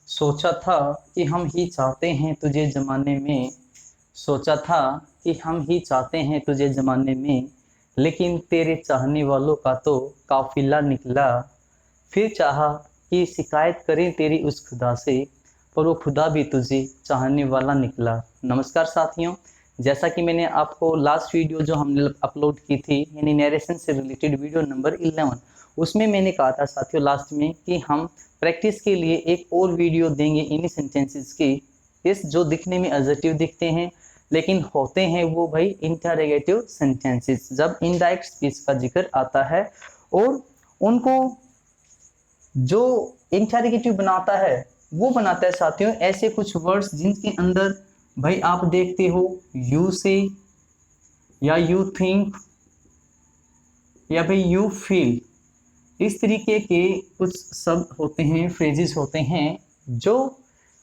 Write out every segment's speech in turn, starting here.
सोचा था कि हम ही चाहते हैं तुझे ज़माने में। सोचा था कि हम ही चाहते हैं तुझे ज़माने में, लेकिन तेरे चाहने वालों का तो काफ़िला निकला। फिर चाहा कि शिकायत करें तेरी उस खुदा से, पर वो खुदा भी तुझे चाहने वाला निकला। नमस्कार साथियों, जैसा कि मैंने आपको लास्ट वीडियो जो हमने अपलोड की थी यानी नरेशन से रिलेटेड वीडियो नंबर 11, उसमें मैंने कहा था साथियों लास्ट में कि हम प्रैक्टिस के लिए एक और वीडियो देंगे इन्हीं सेंटेंसेस की। इस जो दिखने में एडजेक्टिव दिखते हैं लेकिन होते हैं वो भाई इंटरोगेटिव सेंटेंसेस, जब इनडायरेक्ट स्पीच का जिक्र आता है और उनको जो इंटरोगेटिव बनाता है वो बनाता है साथियों ऐसे कुछ वर्ड्स जिनके अंदर भाई आप देखते हो यू से या यू थिंक या भाई यू फील, इस तरीके के कुछ शब्द होते हैं, फ्रेजेस होते हैं जो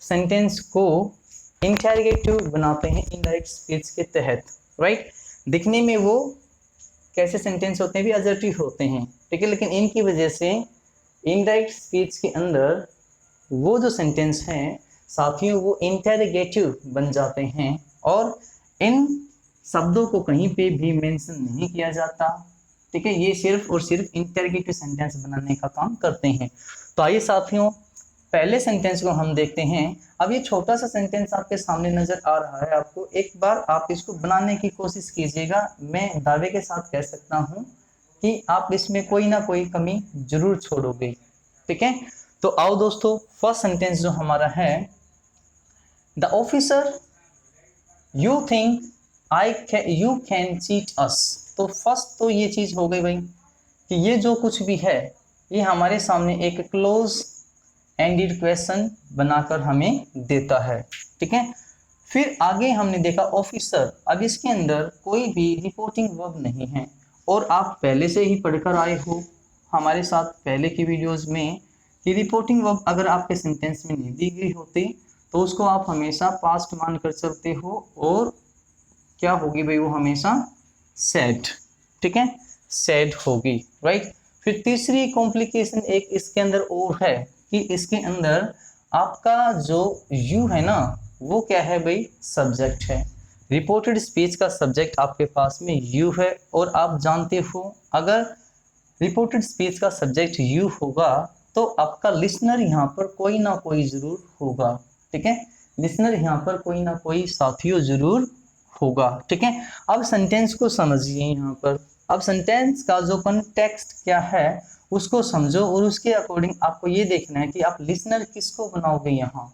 सेंटेंस को इंटरोगेटिव बनाते हैं इनडायरेक्ट स्पीच के तहत। राइट, दिखने में वो कैसे सेंटेंस होते हैं भी एडजेक्टिव होते हैं, ठीक है, लेकिन इनकी वजह से इनडायरेक्ट स्पीच के अंदर वो जो सेंटेंस हैं साथियों वो इंटरोगेटिव बन जाते हैं और इन शब्दों को कहीं पे भी मेंशन नहीं किया जाता। ठीक है, ये सिर्फ और सिर्फ इंटरोगेटिव सेंटेंस बनाने का काम करते हैं। तो आइए साथियों पहले सेंटेंस को हम देखते हैं। अब ये छोटा सा सेंटेंस आपके सामने नजर आ रहा है, आपको एक बार आप इसको बनाने की कोशिश कीजिएगा। मैं दावे के साथ कह सकता हूं कि आप इसमें कोई ना कोई कमी जरूर छोड़ोगे। ठीक है, तो आओ दोस्तों, फर्स्ट सेंटेंस जो हमारा है, the officer you think you can cheat us. तो फर्स्ट तो ये चीज हो गई भाई कि ये जो कुछ भी है ये हमारे सामने एक क्लोज एंडेड क्वेश्चन बनाकर हमें देता है। ठीक है, फिर आगे हमने देखा ऑफिसर, अब इसके अंदर कोई भी रिपोर्टिंग वर्ब नहीं है और आप पहले से ही पढ़कर आए हो हमारे साथ पहले की वीडियोस में कि रिपोर्टिंग वर्ब अगर आपके सेंटेंस में नहीं दी गई होती तो उसको आप हमेशा पास्ट मानकर चलते हो और क्या होगी भाई वो हमेशा सेड। ठीक है, सेड होगी। राइट, फिर तीसरी कॉम्प्लिकेशन एक इसके अंदर और है कि इसके अंदर आपका जो यू है ना वो क्या है भाई, सब्जेक्ट है। रिपोर्टेड स्पीच का सब्जेक्ट आपके पास में यू है और आप जानते हो अगर रिपोर्टेड स्पीच का सब्जेक्ट यू होगा तो आपका लिसनर यहाँ पर कोई ना कोई जरूर होगा। ठीक है, लिसनर यहाँ पर कोई ना कोई साथियों जरूर होगा। ठीक है, अब सेंटेंस को समझिए यहाँ पर। अब सेंटेंस का जो कॉन्टेक्स्ट क्या है उसको समझो और उसके अकॉर्डिंग आपको ये देखना है कि आप लिसनर किसको बनाओगे यहाँ।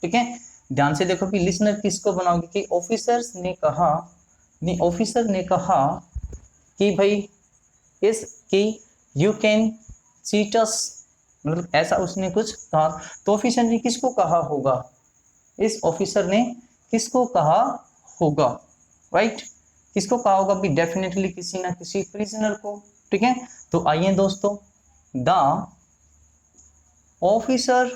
ठीक है, ध्यान से देखो कि लिसनर किसको बनाओगे कि ऑफिसर्स ने कहा, नहीं ऑफिसर ने कहा कि भाई इस कि यू कैन चीट अस, मतलब ऐसा उसने कुछ कहा। तो ऑफिसर ने किसको कहा होगा, इस ऑफिसर ने किसको कहा होगा। राइट, किसको कहा होगा भी, डेफिनेटली किसी ना किसी प्रिजनर को। ठीक है, तो आइए दोस्तों, द ऑफिसर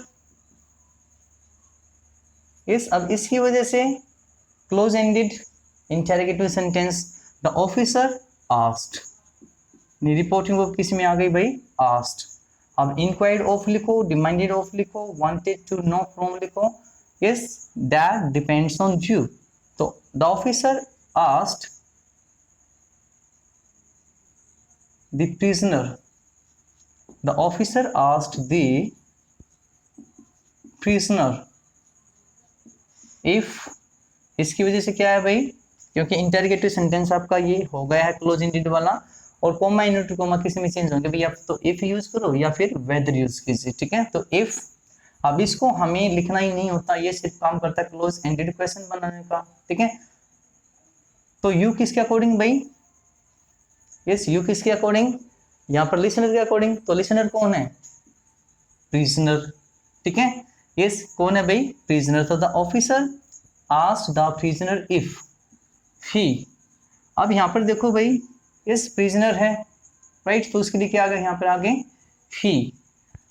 इस, अब इसकी वजह से close ended interrogative sentence, the officer asked, reporting verb किस में आ गई भाई, आस्क्ड। अब इंक्वायर्ड ऑफ लिखो, डिमांडेड ऑफ लिखो, वांटेड टू नो फ्रॉम लिखो, इस दैट डिपेंड्स ऑन यू। तो the officer asked the prisoner, the officer asked the prisoner if, इसकी वजह से क्या है भाई, क्योंकि इंटरोगेटिव सेंटेंस आपका ये हो गया है क्लोज एंडेड वाला और कोमा इनवर्टेड कोमा किसी में चेंज होंगे भाई, या तो इफ यूज करो या फिर वेदर यूज कीजिए। ठीक है, तो इफ, अब इसको हमें लिखना ही नहीं होता, ये सिर्फ काम करता है क्लोज एंडेड क्वेश्चन बनाने का। ठीक है, तो यू किसके अकॉर्डिंग भाई, यस यू किसके अकॉर्डिंग, यहाँ पर लिसनर के अकॉर्डिंग। तो लिसनर कौन है, प्रिजनर। ठीक है, यस कौन है भाई, प्रिजनर। तो the officer asked the prisoner if he, अब यहाँ पर देखो भाई इस प्रिजनर है, राइट, तो उसके लिए क्या आ गया यहाँ पर आगे ही।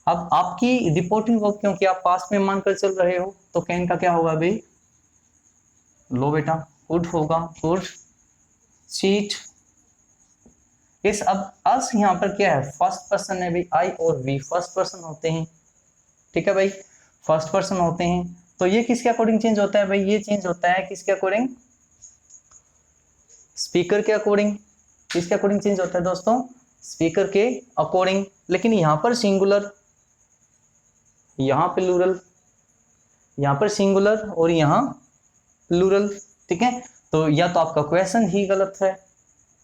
अब आपकी रिपोर्टिंग वर्ब क्योंकि आप पास्ट में मानकर चल रहे हो तो कैन का क्या होगा भाई, लो बेटा, वुड होगा, वुड चीट। इस, अब अस यहाँ पर क्या है, फर्स्ट पर्सन है भाई, आई और वी फर्स्ट पर्सन होते हैं। ठीक है भाई, फर्स्ट पर्सन होते हैं, तो ये किसके अकॉर्डिंग चेंज होता है भाई, ये चेंज होता है किसके अकॉर्डिंग, स्पीकर के अकॉर्डिंग। किसके अकॉर्डिंग चेंज होता है दोस्तों, स्पीकर के अकॉर्डिंग। लेकिन यहाँ पर सिंगुलर, यहाँ प्लूरल, यहाँ पर सिंगुलर और यहाँ प्लूरल, ठीक है। तो या तो आपका क्वेश्चन ही गलत है,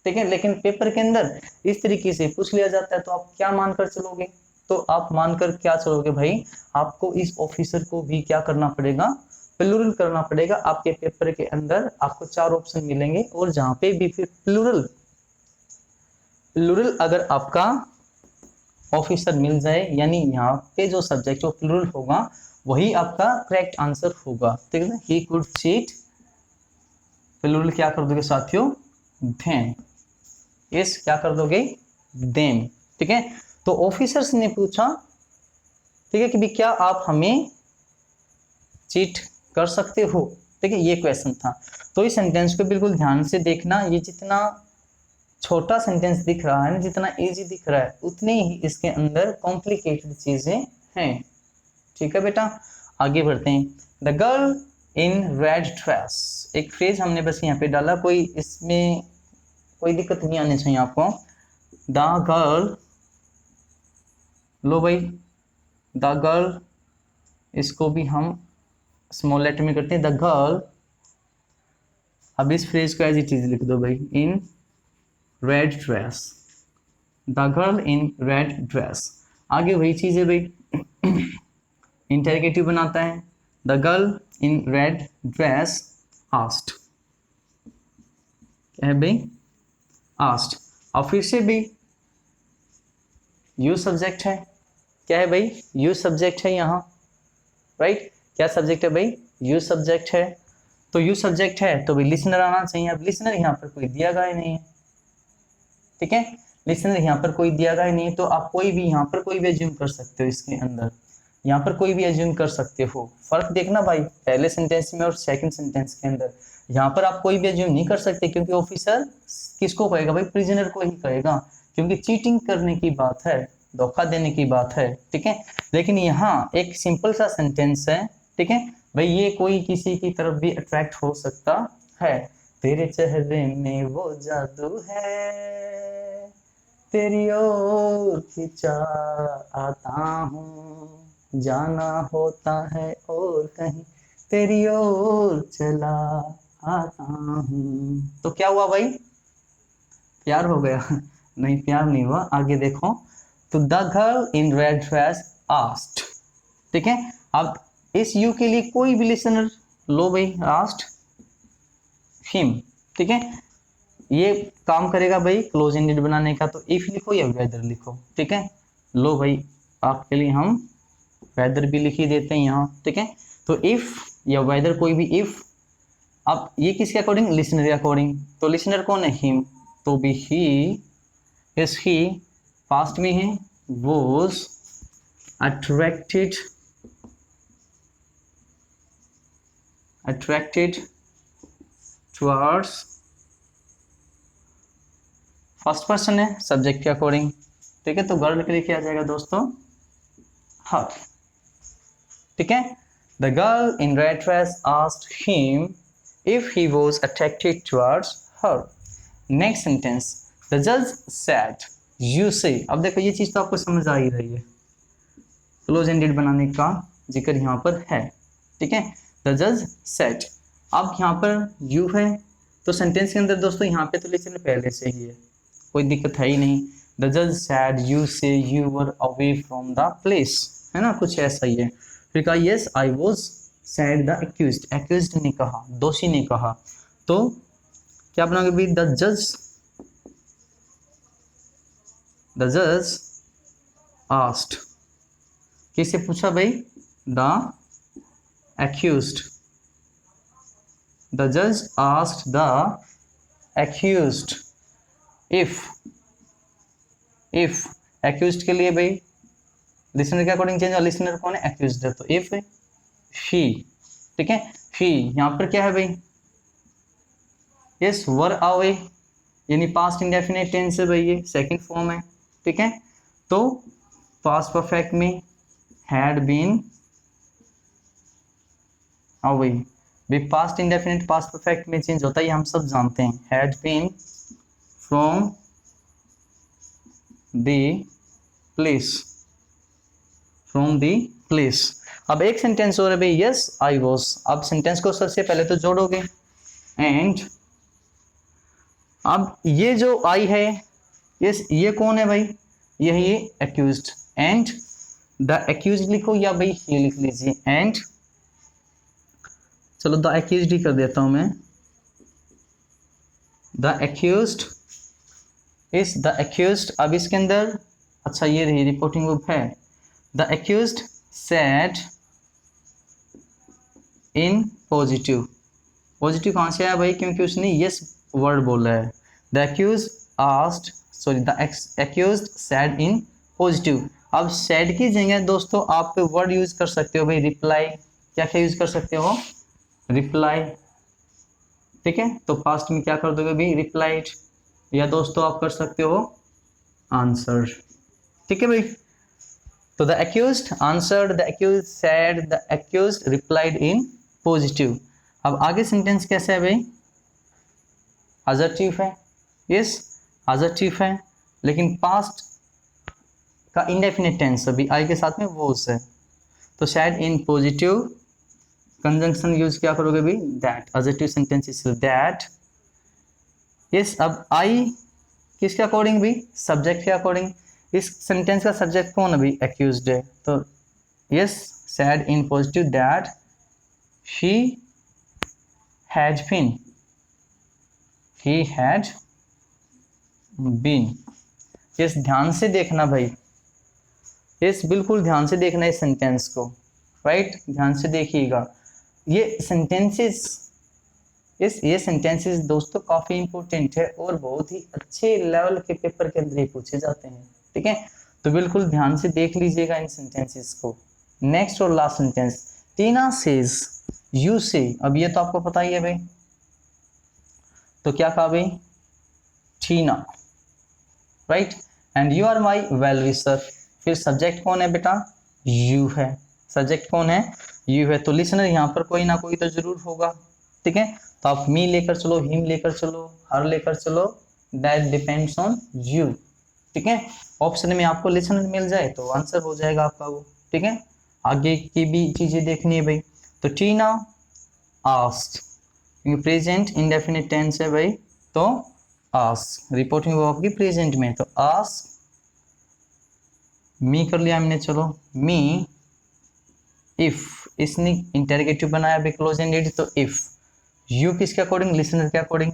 ठीक है, लेकिन पेपर के अंदर इस तरीके से पूछ लिया जाता है, तो आप क्या मानकर चलोगे, तो आप मानकर क्या चलोगे भाई, आपको इस ऑफिसर को भी क्या करना पड़ेगा, प्लूरल करना पड़ेगा। आपके पेपर के अंदर आपको 4 ऑप्शन मिलेंगे, और जहां पे भी फिर प्लूरल प्लूरल अगर आपका ऑफिसर मिल जाए, यानी यहाँ पे जो सब्जेक्ट जो प्लूरल होगा वही आपका करेक्ट आंसर होगा, ठीक है। ही कुड चीट, प्लूरल क्या कर दोगे साथियों, देम। इस क्या कर दोगे, देम, ठीक है। तो ऑफिसर्स ने पूछा, ठीक है, कि भी क्या आप हमें चीट कर सकते हो, ठीक है, ये क्वेश्चन था। तो इस सेंटेंस को बिल्कुल ध्यान से देखना, ये जितना छोटा सेंटेंस दिख रहा है ना, जितना इजी दिख रहा है, उतने ही इसके अंदर कॉम्प्लिकेटेड चीजें हैं, ठीक है बेटा। आगे बढ़ते हैं। The girl in red dress, एक फ्रेज हमने बस यहाँ पे डाला, कोई इसमें कोई दिक्कत नहीं आनी चाहिए आपको। द गर्ल, लो भाई, द गर्ल, इसको भी हम स्मॉल लेटर में करते हैं, द गर्ल। अब इस फ्रेज को एज इट इज लिख दो भाई, in red dress, the girl in red dress. आगे वही चीज है भाई, इंटेरोगेटिव बनाता है, the girl in red dress asked, क्या है भाई, आस्क्ड। और फिर से भी यू सब्जेक्ट है, क्या है भाई, यू सब्जेक्ट है यहाँ, राइट। क्या सब्जेक्ट है भाई, यू सब्जेक्ट है। तो यू सब्जेक्ट है तो भाई लिसनर आना चाहिए। अब लिसनर यहाँ पर कोई दिया गया नहीं है, ठीक है, लिसनर यहाँ पर कोई दिया गया नहीं है, तो आप कोई भी यहाँ पर कोई भी एज्यूम कर सकते हो, इसके अंदर यहाँ पर कोई भी एज्यूम कर सकते हो। फर्क देखना भाई, पहले सेंटेंस में और सेकंड सेंटेंस के अंदर, यहाँ पर आप कोई भी एज्यूम नहीं कर सकते, क्योंकि ऑफिसर किसको कहेगा भाई, प्रिजनर को ही कहेगा, क्योंकि चीटिंग करने की बात है, धोखा देने की बात है, ठीक है। लेकिन यहाँ एक सिंपल सा सेंटेंस है, ठीक है भाई, ये कोई किसी की तरफ भी अट्रैक्ट हो सकता है। तेरे चेहरे में वो जादू है, तेरी ओर खिंचा आता हूँ, जाना होता है और कहीं तेरी ओर चला आता हूँ। तो क्या हुआ भाई, प्यार हो गया? नहीं, प्यार नहीं हुआ, आगे देखो। तो the girl in red dress asked, ठीक है। अब इस यू के लिए कोई भी लिसनर, लो भाई, आस्क्ड हिम, ठीक है, ये काम करेगा भाई क्लोज एंडेड बनाने का। तो इफ लिखो या वेदर लिखो, ठीक है। लो भाई, आपके लिए हम वेदर भी लिख ही देते हैं यहाँ, ठीक है। तो इफ या वेदर, कोई भी इफ। अब ये किसके अकॉर्डिंग, लिसनर के अकॉर्डिंग। तो लिसनर कौन है, हिम, तो भी ही, इस ही पास्ट में है, was attracted towards, first person है, सब्जेक्ट के अकॉर्डिंग, ठीक है। तो गर्ल के लिए क्या आ जाएगा दोस्तों, हर, ठीक है। The girl in red dress asked him if he was attracted towards her. Next sentence, the जज सेड यू से। अब देखो ये चीज तो आपको समझ आ ही रही है, क्लोज एंडेड बनाने का जिक्र यहाँ पर है, ठीक है। द जज सेड, अब यहाँ पर यू है, तो सेंटेंस के अंदर दोस्तों यहाँ पे तो लिसन पहले से ही है, कोई दिक्कत है ही नहीं। द जज सैड यू से you were away from the place, है ना, कुछ ऐसा ही है। फिर कहा yes I was sad the accused, accused ने कहा, दोषी ने कहा। तो क्या बनाओगे भाई, द जज आस्क्ड, किससे पूछा भाई, द एक्यूज्ड। द जज asked the accused if accused के लिए भाई लिसनर के अकॉर्डिंग चेंज, और लिसनर कौन है, एक्यूज्ड है, तो इफ शी, ठीक है। शी यहाँ पर क्या है भाई, यस वर अवे, यानी पास्ट इंडेफिनिट टेंस है भाई, ये सेकंड फॉर्म है, ठीक है। तो पास्ट परफेक्ट में हैड बीन हाँ भाई, भी पास्ट इंडेफिनिट पास्ट परफेक्ट में चेंज होता है, ये हम सब जानते हैं। Had been from the place, from the place. अब एक सेंटेंस और है भाई, यस आई वॉज। अब सेंटेंस को सबसे पहले तो जोड़ोगे, एंड अब ये जो आई है, यस ये कौन है भाई, यही ये एक्यूज्ड, एंड द एक्यूज्ड लिखो या भाई ये लिख लीजिए, एंड चलो द एक्यूज्ड ही कर देता हूं मैं, the accused is the accused. अब इसके अंदर अच्छा ये रही रिपोर्टिंग वर्ब है, the accused said in positive. Positive कहां से आया भाई, क्योंकि उसने यस वर्ड बोला है। The accused asked, sorry the accused said in positive. अब सेड की जगह दोस्तों आप वर्ड यूज कर सकते हो भाई रिप्लाई, क्या क्या यूज कर सकते हो, रिप्लाई, ठीक है। तो पास्ट में क्या कर दोगे भाई, रिप्लाइड, या दोस्तों आप कर सकते हो आंसर, ठीक है भाई। तो the accused answered, the accused said, the accused replied in positive. अब आगे सेंटेंस कैसा है भाई, एडजेक्टिव है, यस एडजेक्टिव है, लेकिन पास्ट का इंडेफिनिट टेंस अभी आई के साथ में वॉज है। तो said in positive, conjunction use क्या करोगे भाई, that. Adjective sentence is that, yes. अब आई किसके अकॉर्डिंग भी, सब्जेक्ट के अकॉर्डिंग। इस सेंटेंस का सब्जेक्ट कौन है भाई, एक्यूज्ड है, तो yes said in positive that she has been, he has been. Yes ध्यान से देखना भाई, यस बिल्कुल ध्यान से देखना इस सेंटेंस को, राइट ध्यान से देखिएगा। ये सेंटेंसेस, ये सेंटेंसेस दोस्तों काफी इंपॉर्टेंट है और बहुत ही अच्छे लेवल के पेपर के अंदर ही पूछे जाते हैं, ठीक है। तो बिल्कुल ध्यान से देख लीजिएगा इन सेंटेंसेस को। नेक्स्ट और last sentence, Tina says you से। अब ये तो आपको पता ही है भाई, तो क्या कहा भाई, Tina, right, and you are my well wisher. फिर सब्जेक्ट कौन है बेटा, यू है, सब्जेक्ट कौन है, यू है। तो लिसनर यहाँ पर कोई ना कोई तो जरूर होगा, ठीक है। तो आप मी लेकर चलो, हिम लेकर चलो, हर लेकर चलो, दैट डिपेंड्स ऑन यू, ठीक है। ऑप्शन में आपको लिसनर मिल जाए तो आंसर हो जाएगा आपका वो, ठीक है। आगे की भी चीजें देखनी है भाई। तो टीना आस्क्ड, क्योंकि प्रेजेंट इंडेफिनिट टेंस है भाई, तो आस्क, रिपोर्टिंग वर्ब की प्रेजेंट में, तो आस्क, मी कर लिया हमने, चलो मी इफ, इसने इंटरोगेटिव बनाया भाई क्लोज एंडेड, तो इफ। यू किसके अकॉर्डिंग, लिसनर के अकॉर्डिंग,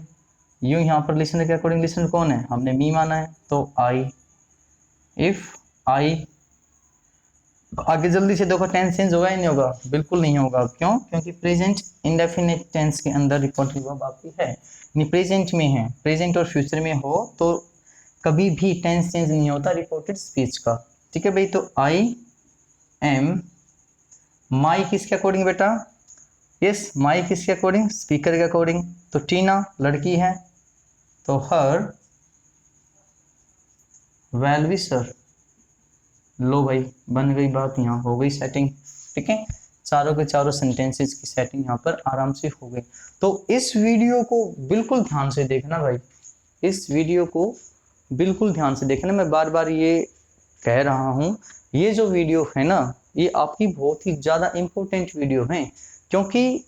यू यहाँ पर लिसनर के अकॉर्डिंग, लिसनर कौन है, हमने मी माना है, तो आई, इफ आई। आगे जल्दी से देखो टेंस चेंज होगा या नहीं होगा, बिल्कुल नहीं होगा, क्यों, क्योंकि प्रेजेंट इंडेफिनिट टेंस के अंदर रिपोर्टिंग वर्ब आपकी है, नहीं प्रेजेंट में है, प्रेजेंट और फ्यूचर में हो तो कभी भी टेंस चेंज नहीं होता रिपोर्टेड स्पीच का, ठीक है भाई। तो आई एम, माई किसके अकॉर्डिंग बेटा, यस माई किसके अकॉर्डिंग, स्पीकर के अकॉर्डिंग। तो टीना लड़की है, तो हर वेल विशर। लो भाई बन गई बात, यहाँ हो गई सेटिंग, ठीक है। चारों के चारों सेंटेंसेस की सेटिंग यहाँ पर आराम से हो गई। तो इस वीडियो को बिल्कुल ध्यान से देखना भाई, इस वीडियो को बिल्कुल ध्यान से देखना। मैं बार बार ये कह रहा हूँ, ये जो वीडियो है ना, ये आपकी बहुत ही ज़्यादा इम्पोर्टेंट वीडियो है, क्योंकि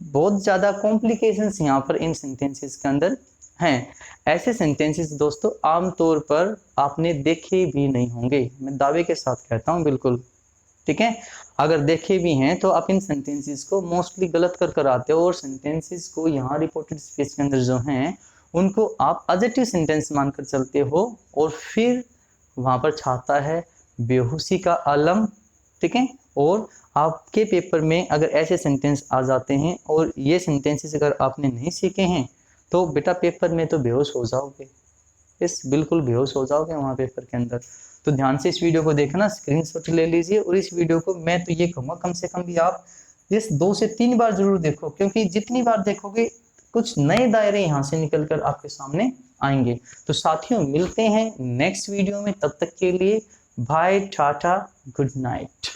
बहुत ज़्यादा कॉम्प्लिकेशंस यहाँ पर इन सेंटेंसेस के अंदर हैं। ऐसे सेंटेंसेस दोस्तों आमतौर पर आपने देखे भी नहीं होंगे, मैं दावे के साथ कहता हूँ बिल्कुल, ठीक है। अगर देखे भी हैं तो आप इन सेंटेंसेस को मोस्टली गलत कर आते हो, और सेंटेंसेस को यहाँ रिपोर्टेड स्पीच के अंदर जो हैं उनको आप एडजेक्टिव सेंटेंस मानकर चलते हो, और फिर वहाँ पर छाता है बेहोशी का आलम, ठीक है। और आपके पेपर में अगर ऐसे सेंटेंस आ जाते हैं और ये सेंटेंसेस अगर आपने नहीं सीखे हैं तो बेटा पेपर में तो बेहोश हो जाओगे, इस बिल्कुल बेहोश हो जाओगे वहाँ पेपर के अंदर। तो ध्यान से इस वीडियो को देखना, स्क्रीनशॉट ले लीजिए, और इस वीडियो को मैं तो ये कहूँगा कम से कम भी आप इस 2 से 3 बार जरूर देखो, क्योंकि जितनी बार देखोगे कुछ नए दायरे यहाँ से निकलकर आपके सामने आएंगे। तो साथियों मिलते हैं नेक्स्ट वीडियो में, तब तक के लिए बाय टाटा गुड नाइट।